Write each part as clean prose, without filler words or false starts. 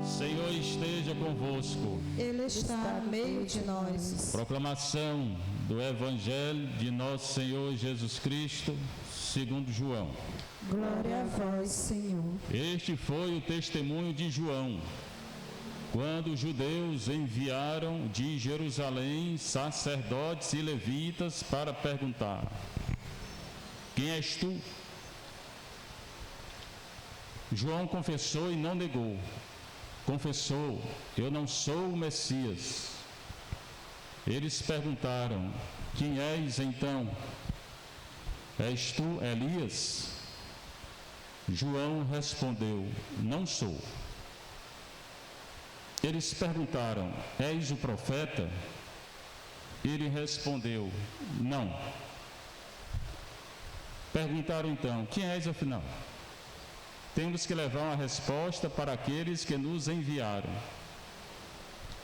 Senhor esteja convosco. Ele está no meio de nós. Proclamação do Evangelho de nosso Senhor Jesus Cristo, segundo João. Glória a vós, Senhor. Este foi o testemunho de João, quando os judeus enviaram de Jerusalém sacerdotes e levitas para perguntar: quem és tu? João confessou e não negou. Confessou: eu não sou o Messias. Eles perguntaram: quem és então? És tu Elias? João respondeu: não sou. Eles perguntaram: és o profeta? Ele respondeu: não. Perguntaram então: quem és afinal? Temos que levar uma resposta para aqueles que nos enviaram.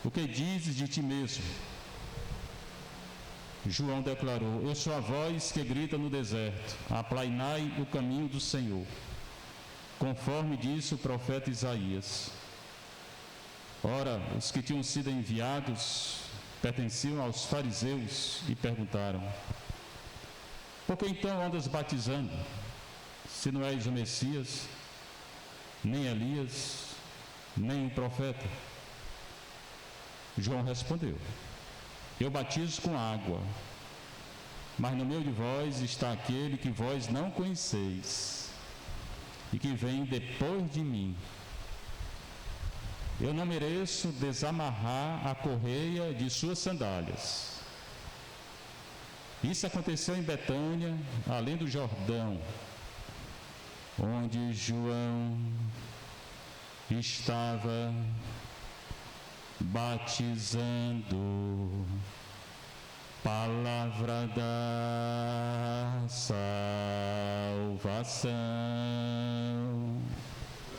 O que dizes de ti mesmo? João declarou: eu sou a voz que grita no deserto, aplainai o caminho do Senhor, conforme disse o profeta Isaías. Ora, os que tinham sido enviados pertenciam aos fariseus e perguntaram: por que então andas batizando, se não és o Messias, nem Elias, nem o profeta? João respondeu: eu batizo com água, mas no meio de vós está aquele que vós não conheceis e que vem depois de mim. Eu não mereço desamarrar a correia de suas sandálias. Isso aconteceu em Betânia, além do Jordão, onde João estava batizando. Palavra da salvação.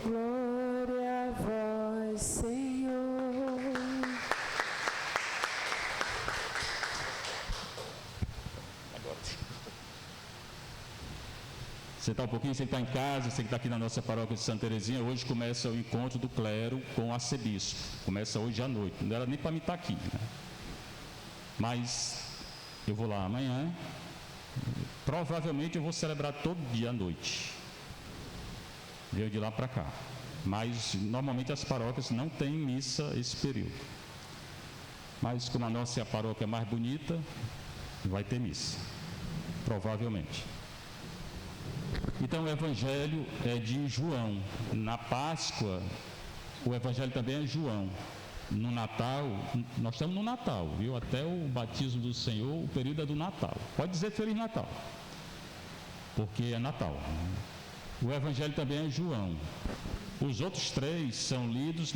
Glória a vós, Senhor. Sentar um pouquinho, você que está em casa, você que está aqui na nossa paróquia de Santa Teresinha. Hoje começa o encontro do clero com o arcebispo. Começa hoje à noite. Não era nem para mim estar aqui, né? Mas eu vou lá amanhã. Provavelmente eu vou celebrar todo dia à noite. Veio de lá para cá. Mas normalmente as paróquias não têm missa esse período. Mas como a nossa paróquia é mais bonita, vai ter missa. Provavelmente. Então o Evangelho é de João. Na Páscoa, o Evangelho também é João. No Natal, nós estamos no Natal, viu? Até o batismo do Senhor, o período é do Natal. Pode dizer Feliz Natal, porque é Natal. O Evangelho também é João. Os outros três são lidos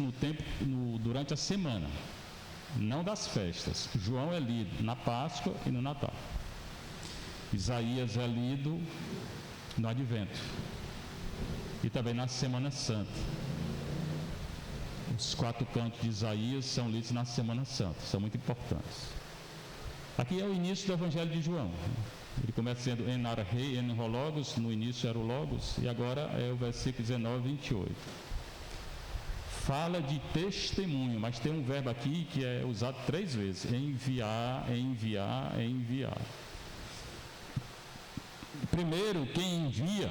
durante a semana, não das festas. João é lido na Páscoa e no Natal. Isaías é lido no Advento e também na Semana Santa. Os 4 cantos de Isaías são lidos na Semana Santa, são muito importantes. Aqui é o início do Evangelho de João. Ele começa sendo en arhei, en ho logos, no início era o logos, e agora é o versículo 19 e 28. Fala de testemunho, mas tem um verbo aqui que é usado 3 vezes: enviar, enviar, enviar. Primeiro, quem envia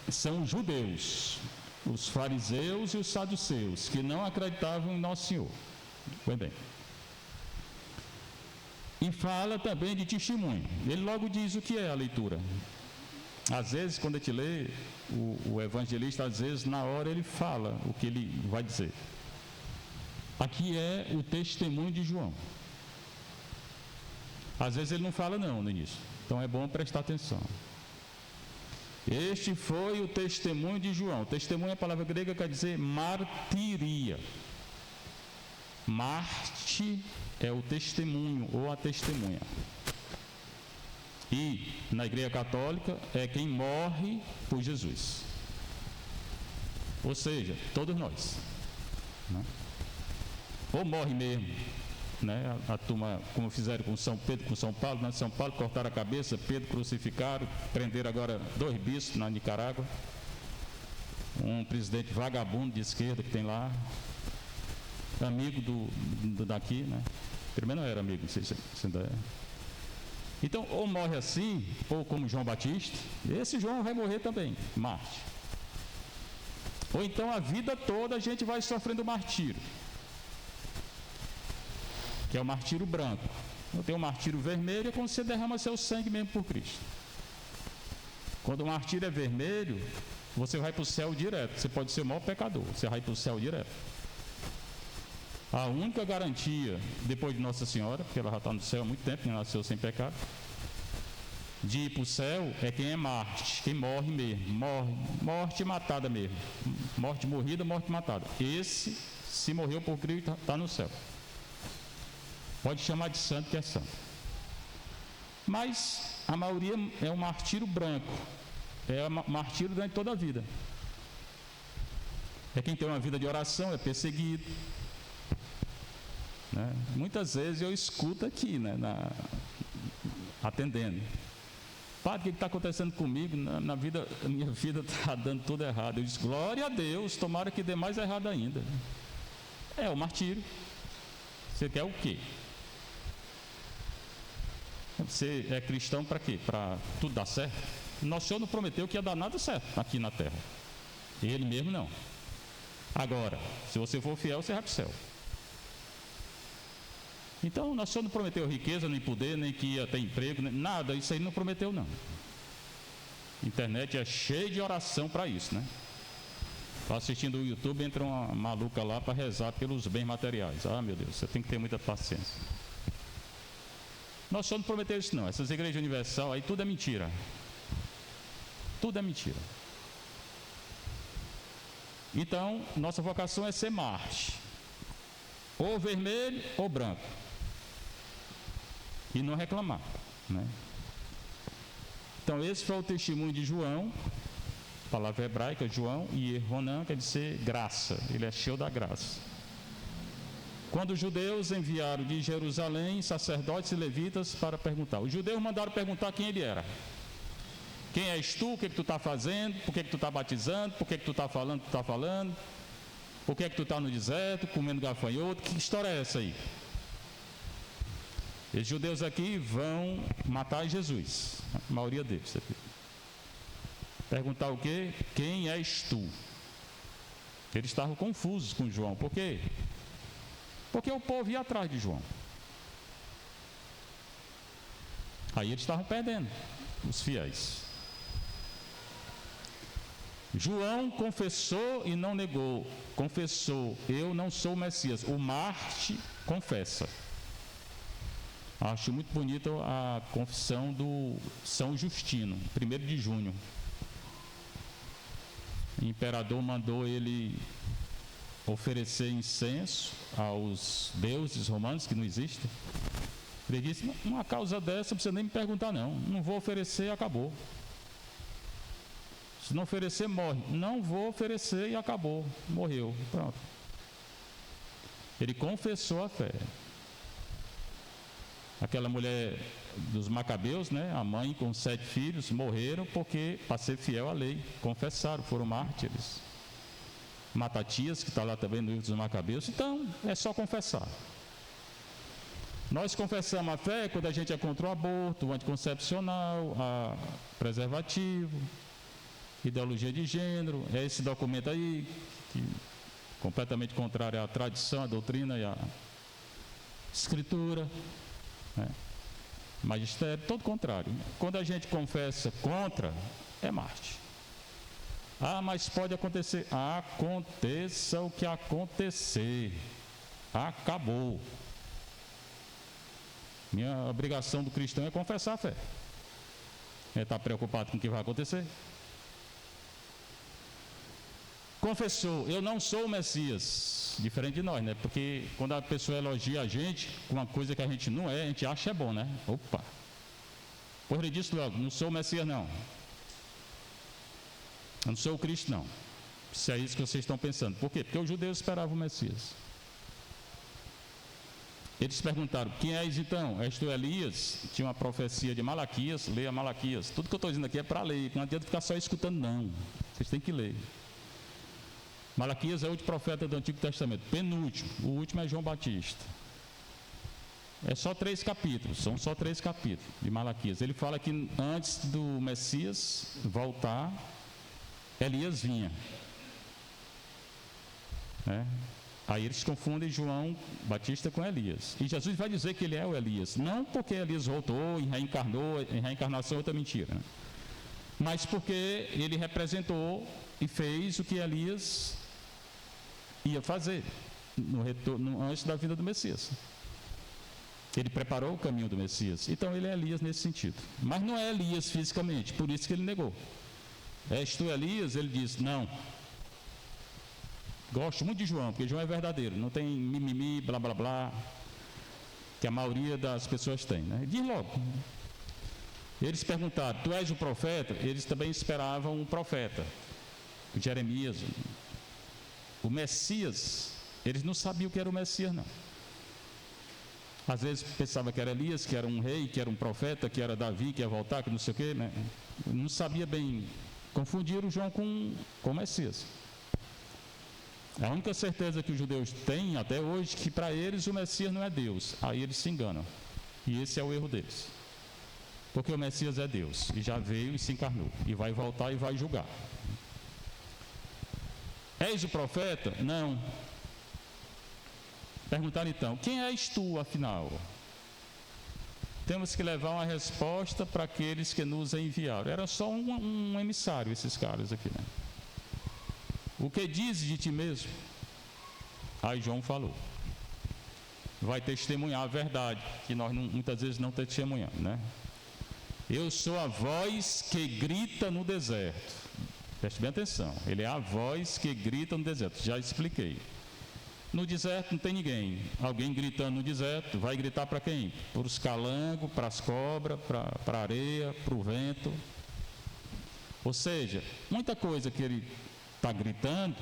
são os judeus, os fariseus e os saduceus, que não acreditavam em Nosso Senhor. Pois bem. E fala também de testemunho. Ele logo diz o que é a leitura. Às vezes, quando a gente lê, o evangelista, às vezes, na hora ele fala o que ele vai dizer. Aqui é o testemunho de João. Às vezes ele não fala não no início. Então é bom prestar atenção. Este foi o testemunho de João. Testemunho é a palavra grega que quer dizer martiria. Marte é o testemunho ou a testemunha. E na Igreja Católica é quem morre por Jesus. Ou seja, todos nós, né? Ou morre mesmo, né? A turma, como fizeram com São Pedro, com São Paulo, né? São Paulo cortaram a cabeça, Pedro crucificaram, prenderam agora 2 bispos na Nicarágua, um presidente vagabundo de esquerda que tem lá, amigo daqui, né? Primeiro não era amigo, não sei se ainda é. Então, ou morre assim, ou como João Batista, esse João vai morrer também, Marte. Ou então a vida toda a gente vai sofrendo martírio, que é o martírio branco. Não tem o martírio vermelho, é quando você derrama seu sangue mesmo por Cristo. Quando o martírio é vermelho, você vai para o céu direto. Você pode ser o maior pecador, você vai para o céu direto. A única garantia, depois de Nossa Senhora, porque ela já está no céu há muito tempo, que nasceu sem pecado, de ir para o céu é quem é Marte, quem morre mesmo, morte matada mesmo, morte morrida, morte matada. Esse, se morreu por Cristo, está no céu. Pode chamar de santo, que é santo. Mas a maioria é um martírio branco, é martírio durante toda a vida. É quem tem uma vida de oração, é perseguido. Né? Muitas vezes eu escuto aqui, né, atendendo. Padre, o que está acontecendo comigo? Na vida, a minha vida está dando tudo errado. Eu disse, glória a Deus, tomara que dê mais errado ainda. É o martírio. Você quer o quê? Você é cristão para quê? Para tudo dar certo? Nosso Senhor não prometeu que ia dar nada certo aqui na terra. Ele mesmo não. Agora, se você for fiel, você vai para o céu. Então, Nosso Senhor não prometeu riqueza, nem poder, nem que ia ter emprego, nem nada. Isso aí não prometeu, não. A internet é cheia de oração para isso, né? Estou assistindo o YouTube, entra uma maluca lá para rezar pelos bens materiais. Ah, meu Deus, você tem que ter muita paciência. Nosso Senhor não prometeu isso, não. Essas igrejas universal, aí tudo é mentira. Tudo é mentira. Então, nossa vocação é ser Marte. Ou vermelho ou branco. E não reclamar, né? Então, esse foi o testemunho de João, palavra hebraica, João, e Ronan quer dizer graça, ele é cheio da graça. Quando os judeus enviaram de Jerusalém sacerdotes e levitas para perguntar, os judeus mandaram perguntar quem ele era. Quem és tu? O que tu está fazendo? Por que tu está batizando? Por que tu está falando o que tu está falando? Por que tu está no deserto, comendo gafanhoto? Que história é essa aí? Esses judeus aqui vão matar Jesus, a maioria deles. Perguntar o quê? Quem és tu? Eles estavam confusos com João. Por quê? Porque o povo ia atrás de João. Aí eles estavam perdendo, os fiéis. João confessou e não negou. Confessou, eu não sou o Messias. O Marte confessa. Acho muito bonita a confissão do São Justino, 1º de junho. O imperador mandou ele oferecer incenso aos deuses romanos, que não existem. Ele disse, uma causa dessa não precisa nem me perguntar não. Não vou oferecer e acabou. Se não oferecer, morre. Não vou oferecer e acabou. Morreu. Pronto. Ele confessou a fé. Aquela mulher dos Macabeus, né? A mãe com 7 filhos, morreram porque, para ser fiel à lei, confessaram, foram mártires. Matatias, que está lá também no livro dos Macabeus. Então, é só confessar. Nós confessamos a fé quando a gente é contra o aborto, o anticoncepcional, a preservativo, ideologia de gênero, é esse documento aí, que completamente contrário à tradição, à doutrina e à escritura, né? Magistério, todo contrário. Quando a gente confessa contra, é Marte. Ah, mas pode acontecer. Aconteça o que acontecer. Acabou. Minha obrigação do cristão é confessar a fé. Ele está preocupado com o que vai acontecer? Confessou, eu não sou o Messias, diferente de nós, né? Porque quando a pessoa elogia a gente com uma coisa que a gente não é, a gente acha bom, né? Opa! Pois ele disse logo, não sou o Messias não. Eu não sou o Cristo não. Se é isso que vocês estão pensando. Por quê? Porque os judeus esperavam o Messias. Eles perguntaram, quem és então? És tu Elias? Tinha uma profecia de Malaquias, leia Malaquias. Tudo que eu estou dizendo aqui é para ler, não adianta ficar só escutando não. Vocês têm que ler. Malaquias é o último profeta do Antigo Testamento, penúltimo, o último é João Batista. É só 3 capítulos, são só 3 capítulos de Malaquias. Ele fala que antes do Messias voltar, Elias vinha. Aí eles confundem João Batista com Elias. E Jesus vai dizer que ele é o Elias. Não porque Elias voltou e reencarnou, em reencarnação é outra mentira, né? Mas porque ele representou e fez o que Elias ia fazer no retorno, antes da vinda do Messias. Ele preparou o caminho do Messias. Então ele é Elias nesse sentido. Mas não é Elias fisicamente, por isso que ele negou. És tu Elias? Ele diz, não. Gosto muito de João, porque João é verdadeiro. Não tem mimimi, blá blá blá, que a maioria das pessoas tem, né? Diz logo. Eles perguntaram, tu és o profeta? Eles também esperavam um profeta. O Jeremias, o Messias. Eles não sabiam o que era o Messias, não. Às vezes pensava que era Elias, que era um rei, que era um profeta, que era Davi, que ia voltar, que não sei o quê, né? Não sabia bem. Confundiram João com o Messias. A única certeza que os judeus têm até hoje é que para eles o Messias não é Deus. Aí eles se enganam. E esse é o erro deles. Porque o Messias é Deus. E já veio e se encarnou. E vai voltar e vai julgar. És o profeta? Não. Perguntaram então, quem és tu, afinal? Temos que levar uma resposta para aqueles que nos enviaram. Era só um emissário, esses caras aqui, né? O que dizes de ti mesmo? Aí João falou. Vai testemunhar a verdade, que nós muitas vezes não testemunhamos, né? Eu sou a voz que grita no deserto. Preste bem atenção. Ele é a voz que grita no deserto. Já expliquei. No deserto não tem ninguém. Alguém gritando no deserto, vai gritar para quem? Para os calangos, para as cobras, para a areia, para o vento. Ou seja, muita coisa que ele está gritando,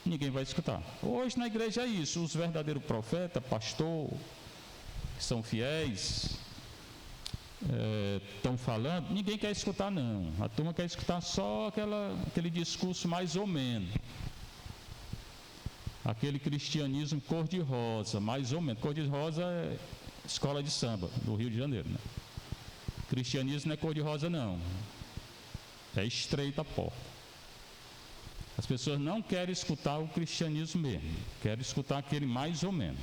ninguém vai escutar. Hoje na igreja é isso. Os verdadeiros profetas, pastor, que são fiéis, estão falando, ninguém quer escutar não. A turma quer escutar só aquele discurso mais ou menos. Aquele cristianismo cor-de-rosa, mais ou menos. Cor-de-rosa é escola de samba do Rio de Janeiro, né? Cristianismo não é cor-de-rosa não. É estreita a porta. As pessoas não querem escutar o cristianismo mesmo. Querem escutar aquele mais ou menos.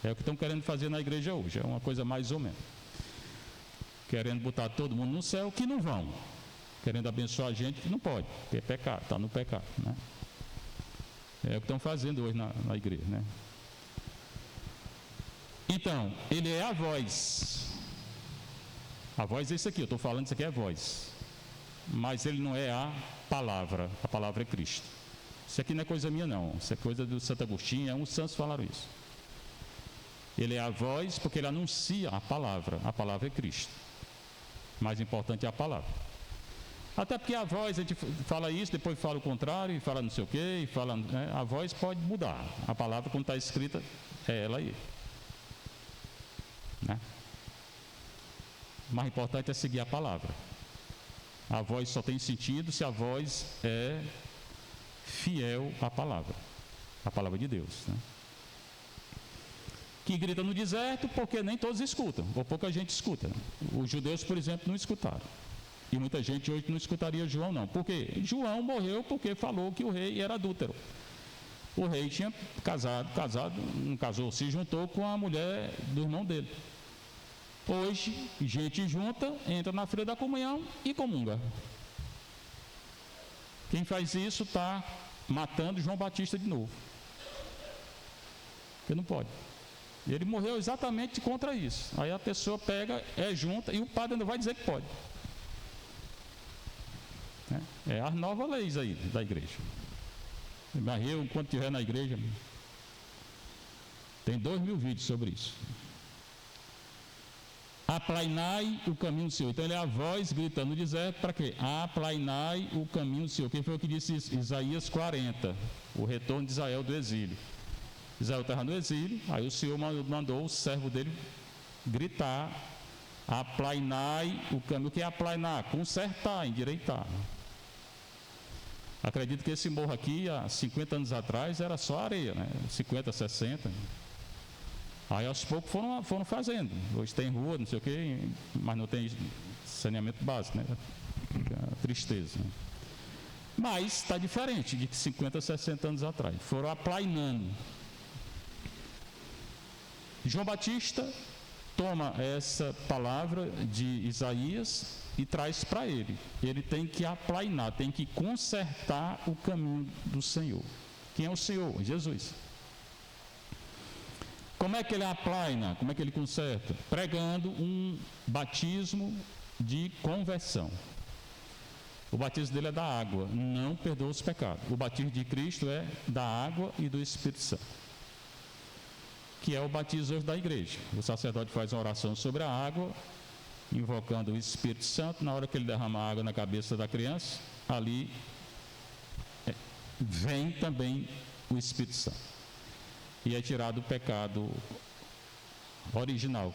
É o que estão querendo fazer na igreja hoje. É uma coisa mais ou menos. Querendo botar todo mundo no céu, que não vão. Querendo abençoar a gente, que não pode. Porque é pecado, está no pecado, né? É o que estão fazendo hoje na igreja, né? Então, ele é a voz. A voz é isso aqui, eu estou falando, isso aqui é a voz. Mas ele não é a palavra é Cristo. Isso aqui não é coisa minha não, isso é coisa do Santo Agostinho, uns santos falaram isso. Ele é a voz porque ele anuncia a palavra é Cristo. Mais importante é a palavra. Até porque a voz, a gente fala isso, depois fala o contrário, e fala não sei o quê, e fala, né? A voz pode mudar. A palavra, quando está escrita, é ela aí. Né? O mais importante é seguir a palavra. A voz só tem sentido se a voz é fiel à palavra de Deus. Né? Que grita no deserto porque nem todos escutam, ou pouca gente escuta. Os judeus, por exemplo, não escutaram. E muita gente hoje não escutaria João não. Por quê? João morreu porque falou que o rei era adúltero. O rei tinha não casou, se juntou com a mulher do irmão dele. Hoje, gente junta, entra na fila da comunhão e comunga. Quem faz isso está matando João Batista de novo. Porque não pode. Ele morreu exatamente contra isso. Aí a pessoa pega, junta, e o padre ainda vai dizer que pode. É as novas leis aí da igreja. Mas eu, enquanto estiver na igreja, tem 2.000 vídeos sobre isso. Aplainai o caminho do Senhor. Então ele é a voz gritando no deserto para quê? Aplainai o caminho do Senhor. Quem foi o que disse isso? Isaías 40, o retorno de Israel do exílio. Israel estava no exílio, aí o Senhor mandou o servo dele gritar: aplainai o caminho. O que é aplainar? Consertar, endireitar. Acredito que esse morro aqui, há 50 anos atrás, era só areia, né? 50, 60. Aí aos poucos foram fazendo. Hoje tem rua, não sei o quê, mas não tem saneamento básico, né? Tristeza, né? Mas está diferente de 50, 60 anos atrás. Foram aplainando. João Batista toma essa palavra de Isaías e traz para ele. Ele tem que aplainar, tem que consertar o caminho do Senhor. Quem é o Senhor? Jesus. Como é que ele aplaina? Como é que ele conserta? Pregando um batismo de conversão. O batismo dele é da água, não perdoa os pecados. O batismo de Cristo é da água e do Espírito Santo, que é o batismo hoje da igreja. O sacerdote faz uma oração sobre a água, invocando o Espírito Santo. Na hora que ele derrama a água na cabeça da criança, ali vem também o Espírito Santo. E é tirado o pecado original.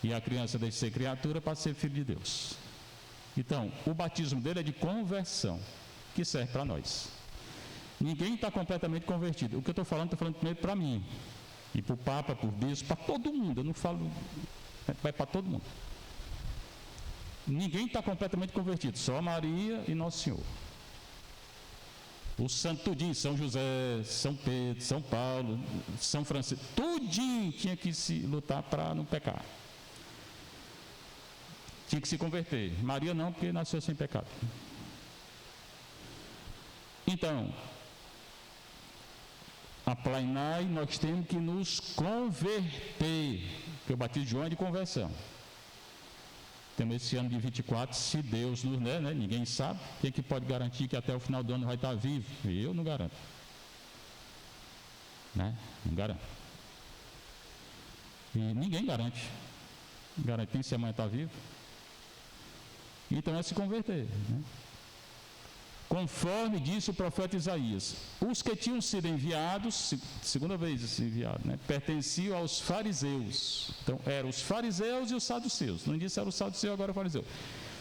E a criança deixa de ser criatura para ser filho de Deus. Então, o batismo dele é de conversão, que serve para nós. Ninguém está completamente convertido. O que eu estou falando primeiro para mim. E para o Papa, para o Bispo, para todo mundo. Eu não falo, vai para todo mundo. Ninguém está completamente convertido, só Maria e Nosso Senhor. O santo tudinho, São José, São Pedro, São Paulo, São Francisco, tudinho tinha que se lutar para não pecar. Tinha que se converter. Maria não, porque nasceu sem pecado. Então, aplainai, nós temos que nos converter, porque o batismo de João é de conversão. Temos esse ano de 24, se Deus nos der, né? Ninguém sabe. Quem que pode garantir que até o final do ano vai estar vivo? Eu não garanto. Né? Não garanto. E ninguém garante. Garantir se amanhã está vivo. Então é se converter, né? Conforme disse o profeta Isaías, os que tinham sido enviados, segunda vez enviado, né, pertenciam aos fariseus. Então eram os fariseus e os saduceus. Não disse era o saduceu, agora o fariseu.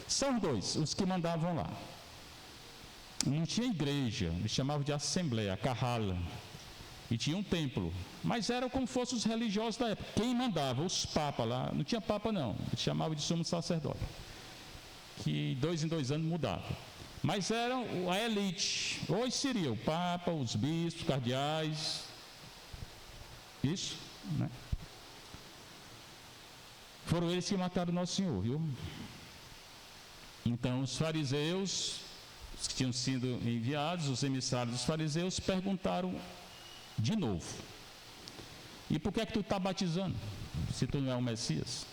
São dois os que mandavam lá. Não tinha igreja, eles chamavam de assembleia, carrala. E tinha um templo, mas eram como fossem os religiosos da época. Quem mandava? Os papas lá. Não tinha papa não, eles chamavam de sumo sacerdote, que 2 em 2 anos mudava. Mas eram a elite. Hoje seria o Papa, os bispos, cardeais. Isso, né? Foram eles que mataram Nosso Senhor, viu? Então, os fariseus, os que tinham sido enviados, os emissários dos fariseus, perguntaram de novo: e por que é que tu está batizando, se tu não é o Messias?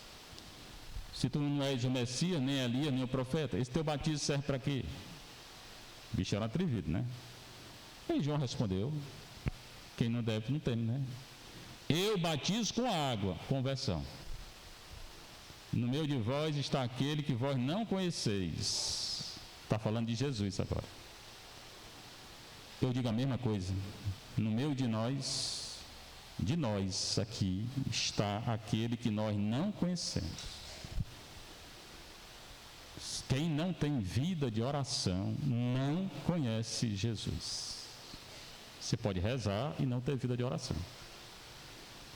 Se tu não és o Messias, nem Elias, nem o profeta, esse teu batismo serve para quê? O bicho era atrevido, né? E João respondeu: quem não deve, não teme, né? Eu batizo com água, conversão. No meio de vós está aquele que vós não conheceis. Está falando de Jesus agora. Eu digo a mesma coisa. No meio de nós aqui, está aquele que nós não conhecemos. Quem não tem vida de oração não conhece Jesus. Você pode rezar e não ter vida de oração.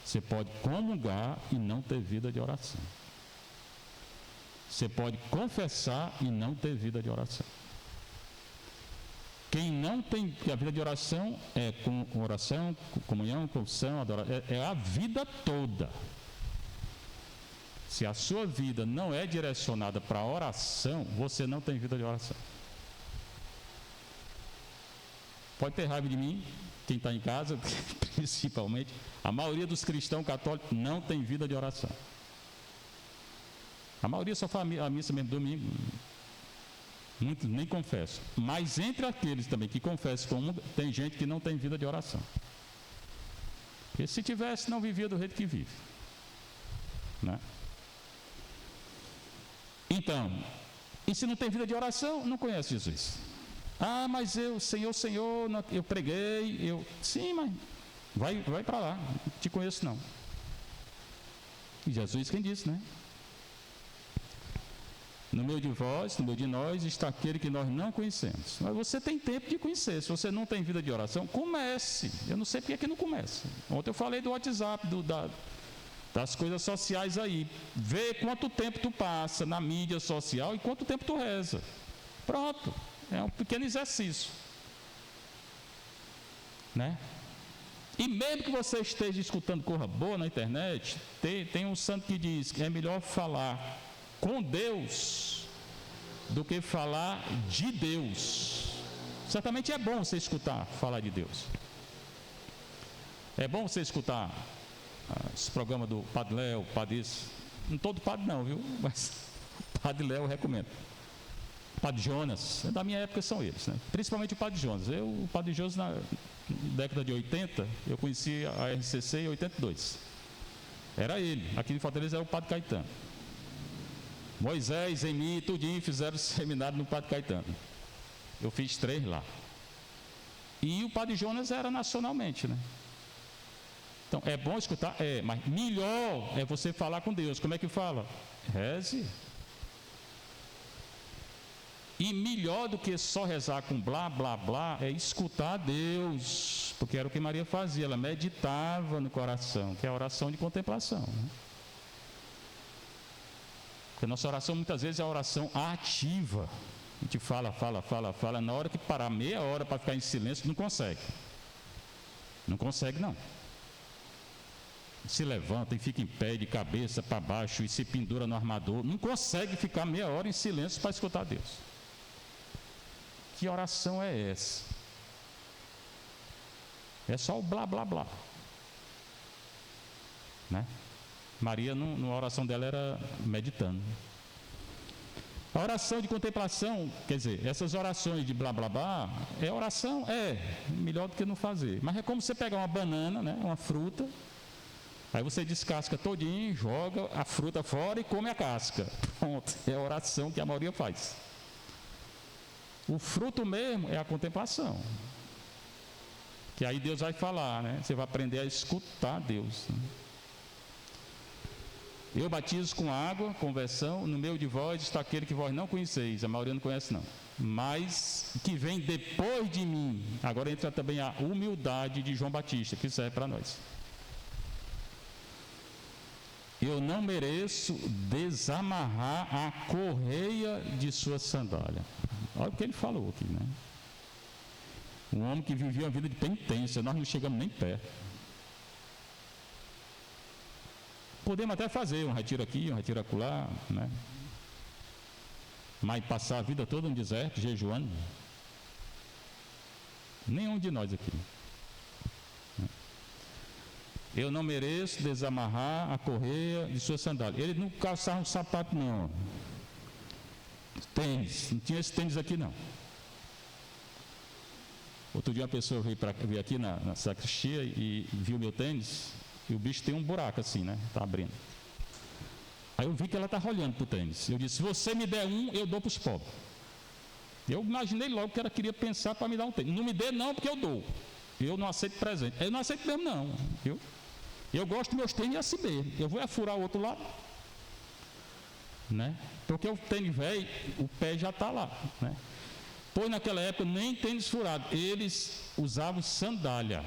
Você pode comungar e não ter vida de oração. Você pode confessar e não ter vida de oração. Quem não tem a vida de oração é com oração, comunhão, confissão, adoração, é a vida toda. Se a sua vida não é direcionada para a oração, você não tem vida de oração. Pode ter raiva de mim, quem está em casa, principalmente. A maioria dos cristãos católicos não tem vida de oração. A maioria só faz a missa mesmo domingo. Muitos nem confessam. Mas entre aqueles também que confessam com tem gente que não tem vida de oração. Porque se tivesse, não vivia do jeito que vive. Né? Então, e se não tem vida de oração, não conhece Jesus. Ah, mas eu, Senhor, eu preguei, sim, mas vai para lá, não te conheço não. E Jesus quem disse, né? No meio de vós, no meio de nós, está aquele que nós não conhecemos. Mas você tem tempo de conhecer. Se você não tem vida de oração, comece. Eu não sei porque que não começa. Ontem eu falei do WhatsApp, das coisas sociais aí. Vê quanto tempo tu passa na mídia social e quanto tempo tu reza. Pronto. É um pequeno exercício. Né? E mesmo que você esteja escutando coisa boa na internet, tem um santo que diz que é melhor falar com Deus do que falar de Deus. Certamente é bom você escutar falar de Deus. É bom você escutar esse programa do Padre Léo, Padre isso. Não todo padre não, viu? Mas o Padre Léo eu recomendo. Padre Jonas, da minha época são eles, né? Principalmente o Padre Jonas. O Padre Jonas na década de 80, eu conheci a RCC em 82. Era ele. Aqui em Fortaleza era o Padre Caetano. Moisés, Emi, tudinho fizeram seminário no Padre Caetano. Eu fiz 3 lá. E o Padre Jonas era nacionalmente, né? Então, é bom escutar? É, mas melhor é você falar com Deus. Como é que fala? Reze. E melhor do que só rezar com blá, blá, blá, é escutar Deus. Porque era o que Maria fazia, ela meditava no coração, que é a oração de contemplação, né? Porque a nossa oração muitas vezes é a oração ativa. A gente fala, na hora que parar meia hora para ficar em silêncio, não consegue. Não consegue, não. Se levanta e fica em pé, de cabeça para baixo, e se pendura no armador. Não consegue ficar meia hora em silêncio para escutar Deus. Que oração é essa? É só o blá, blá, blá. Né? Maria, na oração dela, era meditando. A oração de contemplação, quer dizer, essas orações de blá, blá, blá, é oração? É, melhor do que não fazer. Mas é como você pegar uma banana, né, uma fruta, aí você descasca todinho, joga a fruta fora e come a casca. Pronto, é a oração que a maioria faz. O fruto mesmo é a contemplação. Que aí Deus vai falar, né? Você vai aprender a escutar Deus. Né? Eu batizo com água, conversão, no meio de vós está aquele que vós não conheceis, a maioria não conhece não, mas que vem depois de mim. Agora entra também a humildade de João Batista, que serve para nós. Eu não mereço desamarrar a correia de sua sandália. Olha o que ele falou aqui, né? Um homem que vivia uma vida de penitência, nós não chegamos nem perto. Podemos até fazer um retiro aqui, um retiro acolá, né? Mas passar a vida toda no deserto, jejuando, nenhum de nós aqui. Eu não mereço desamarrar a correia de sua sandália. Ele não calçava um sapato não. Tênis, não tinha esse tênis aqui não. Outro dia uma pessoa veio aqui na sacristia e viu meu tênis, e o bicho tem um buraco assim, né? Está abrindo. Aí eu vi que ela estava olhando para o tênis. Eu disse, se você me der um, eu dou para os pobres. Eu imaginei logo que ela queria pensar para me dar um tênis. Não me dê não, porque eu dou. Eu não aceito presente. Eu não aceito mesmo não, viu? Eu gosto dos meus tênis assim mesmo. Eu vou furar o outro lado, né? Porque o tênis velho, o pé já está lá, né? Pois naquela época nem tênis furado, eles usavam sandália.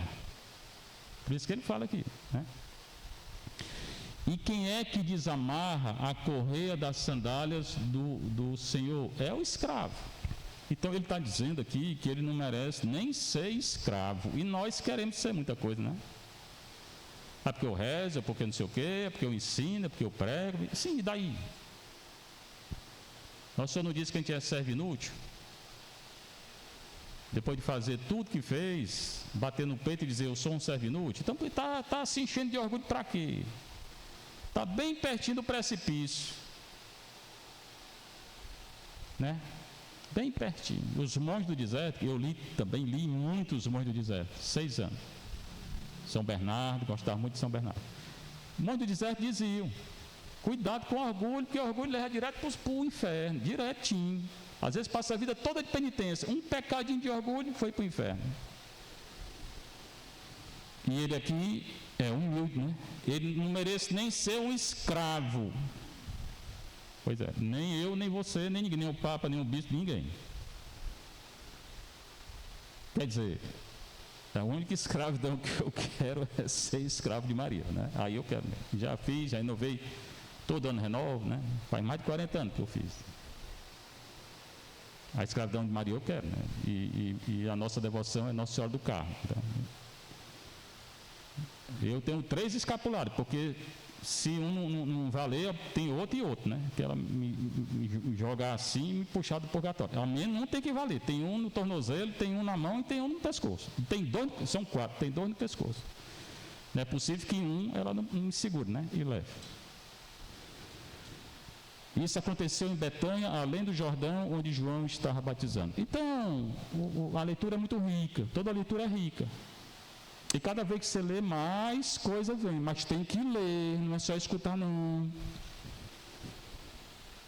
Por isso que ele fala aqui, né? E quem é que desamarra a correia das sandálias do Senhor? É o escravo. Então ele está dizendo aqui que ele não merece nem ser escravo. E nós queremos ser muita coisa, né? É porque eu rezo, é porque não sei o quê, é porque eu ensino, é porque eu prego. Sim, e daí? Nosso Senhor não disse que a gente é servo inútil? Depois de fazer tudo que fez, bater no peito e dizer, eu sou um servo inútil? Então está se enchendo de orgulho para quê? Está bem pertinho do precipício. Né? Bem pertinho. Os monges do deserto, eu também li muitos monges do deserto, 6 anos. São Bernardo, gostava muito de São Bernardo. Os monges do deserto diziam, cuidado com o orgulho, porque o orgulho leva direto para o inferno, direitinho. Às vezes passa a vida toda de penitência. Um pecadinho de orgulho foi para o inferno. E ele aqui é humilde, né? Ele não merece nem ser um escravo. Pois é, nem eu, nem você, nem ninguém, nem o Papa, nem o Bispo, ninguém. Quer dizer, a única escravidão que eu quero é ser escravo de Maria, né? Aí eu quero mesmo. Já fiz, já inovei, todo ano renovo, né? Faz mais de 40 anos que eu fiz. A escravidão de Maria eu quero, né? E a nossa devoção é Nossa Senhora do Carmo. Então, eu tenho 3 escapulários, porque se um não valer, tem outro e outro, né? Que ela me jogar assim e me puxar do purgatório. A minha não tem que valer. Tem um no tornozelo, tem um na mão e tem um no pescoço. Tem 2, são 4, tem 2 no pescoço. Não é possível que um ela não me segure, né? E leve. Isso aconteceu em Betânia, além do Jordão, onde João estava batizando. Então, a leitura é muito rica. Toda a leitura é rica. E cada vez que você lê, mais coisa vem. Mas tem que ler, não é só escutar, não.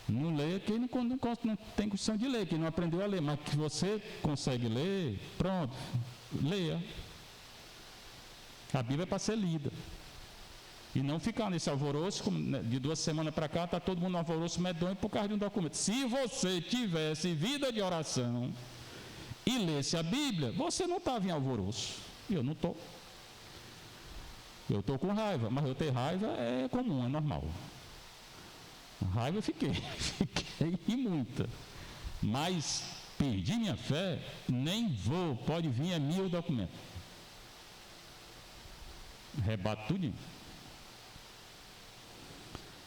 Não lê quem não tem condição de ler, quem não aprendeu a ler. Mas que você consegue ler, pronto, leia. A Bíblia é para ser lida. E não ficar nesse alvoroço, como de 2 semanas para cá, está todo mundo no alvoroço medonho por causa de um documento. Se você tivesse vida de oração e lesse a Bíblia, você não estava em alvoroço. Eu não estou. Eu estou com raiva, mas eu ter raiva é comum, é normal. Raiva eu fiquei e muita. Mas perdi minha fé, nem vou, pode vir, é 1000 documentos. Rebato tudinho.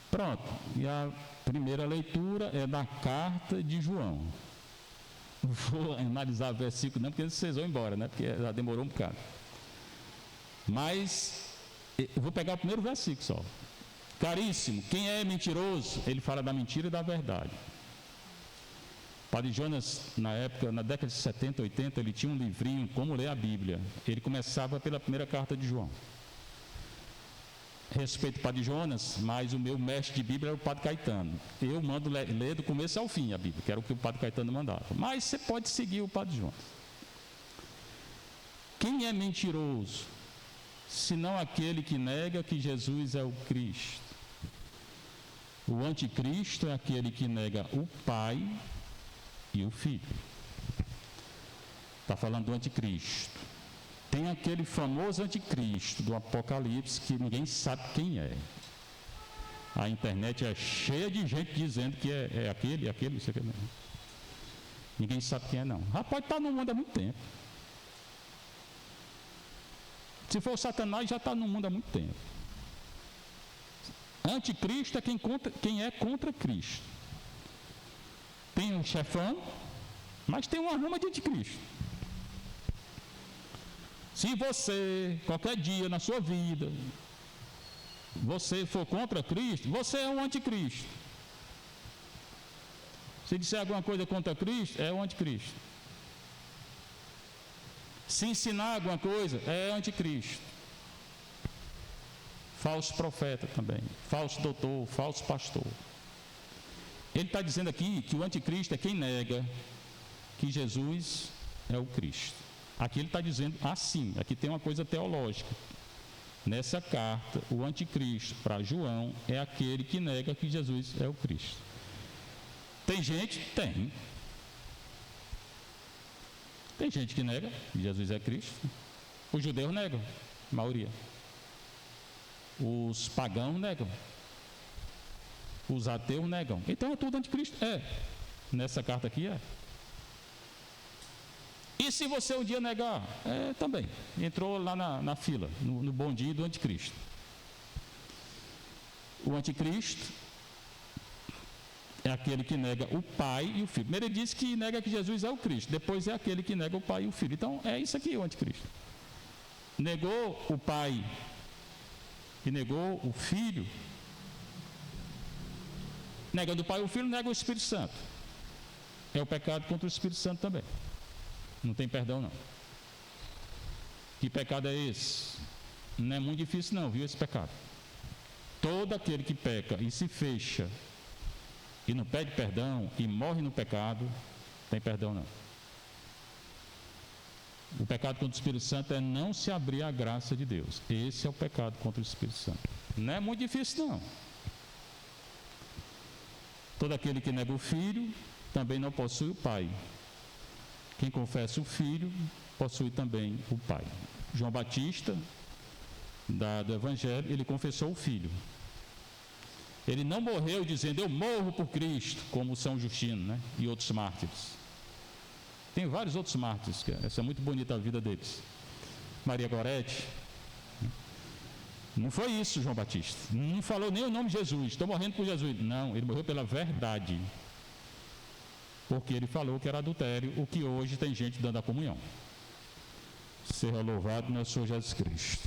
Pronto, e a primeira leitura é da carta de João. Vou analisar o versículo, não, porque vocês vão embora, né? Porque já demorou um bocado. Mas, eu vou pegar o primeiro versículo só. Caríssimo, quem é mentiroso? Ele fala da mentira e da verdade. Padre Jonas, na época, na década de 70, 80, ele tinha um livrinho, Como Ler a Bíblia. Ele começava pela primeira carta de João. Respeito o Padre Jonas, mas o meu mestre de Bíblia era o Padre Caetano. Eu mando ler do começo ao fim a Bíblia, que era o que o Padre Caetano mandava. Mas você pode seguir o Padre Jonas. Quem é mentiroso, senão aquele que nega que Jesus é o Cristo? O anticristo é aquele que nega o Pai e o Filho. Está falando do anticristo. Tem aquele famoso anticristo do Apocalipse que ninguém sabe quem é. A internet é cheia de gente dizendo que é aquele, não sei o que. Não. Ninguém sabe quem é, não. Rapaz, está no mundo há muito tempo. Se for o Satanás, já está no mundo há muito tempo. Anticristo é quem é contra Cristo. Tem um chefão, mas tem uma rama de anticristo. Se você, qualquer dia na sua vida, você for contra Cristo, você é um anticristo. Se disser alguma coisa contra Cristo, é um anticristo. Se ensinar alguma coisa, é anticristo. Falso profeta também, falso doutor, falso pastor. Ele está dizendo aqui que o anticristo é quem nega que Jesus é o Cristo. Aqui ele está dizendo assim, aqui tem uma coisa teológica. Nessa carta, o anticristo para João é aquele que nega que Jesus é o Cristo. Tem gente? Tem. Tem gente que nega que Jesus é Cristo. Os judeus negam, a maioria. Os pagãos negam. Os ateus negam. Então é tudo anticristo? É. Nessa carta aqui é. E se você um dia negar? É, também. Entrou lá na fila, no bondinho do anticristo. O anticristo é aquele que nega o Pai e o Filho. Primeiro ele diz que nega que Jesus é o Cristo. Depois é aquele que nega o Pai e o Filho. Então é isso aqui o anticristo. Negou o Pai e negou o Filho. Negando o Pai e o Filho, nega o Espírito Santo. É o pecado contra o Espírito Santo também. Não tem perdão, não. Que pecado é esse? Não é muito difícil, não, viu, esse pecado. Todo aquele que peca e se fecha e não pede perdão e morre no pecado, tem perdão, não. O pecado contra o Espírito Santo é não se abrir à graça de Deus. Esse é o pecado contra o Espírito Santo. Não é muito difícil, não. Todo aquele que nega o Filho também não possui o Pai. Quem confessa o Filho possui também o Pai. João Batista, do Evangelho, ele confessou o Filho. Ele não morreu dizendo, eu morro por Cristo, como São Justino, né? E outros mártires. Tem vários outros mártires, essa é muito bonita a vida deles. Maria Gorete. Não foi isso, João Batista. Não falou nem o nome de Jesus, estou morrendo por Jesus. Não, ele morreu pela verdade. Porque ele falou que era adultério, o que hoje tem gente dando a comunhão. Seja louvado nosso Senhor Jesus Cristo.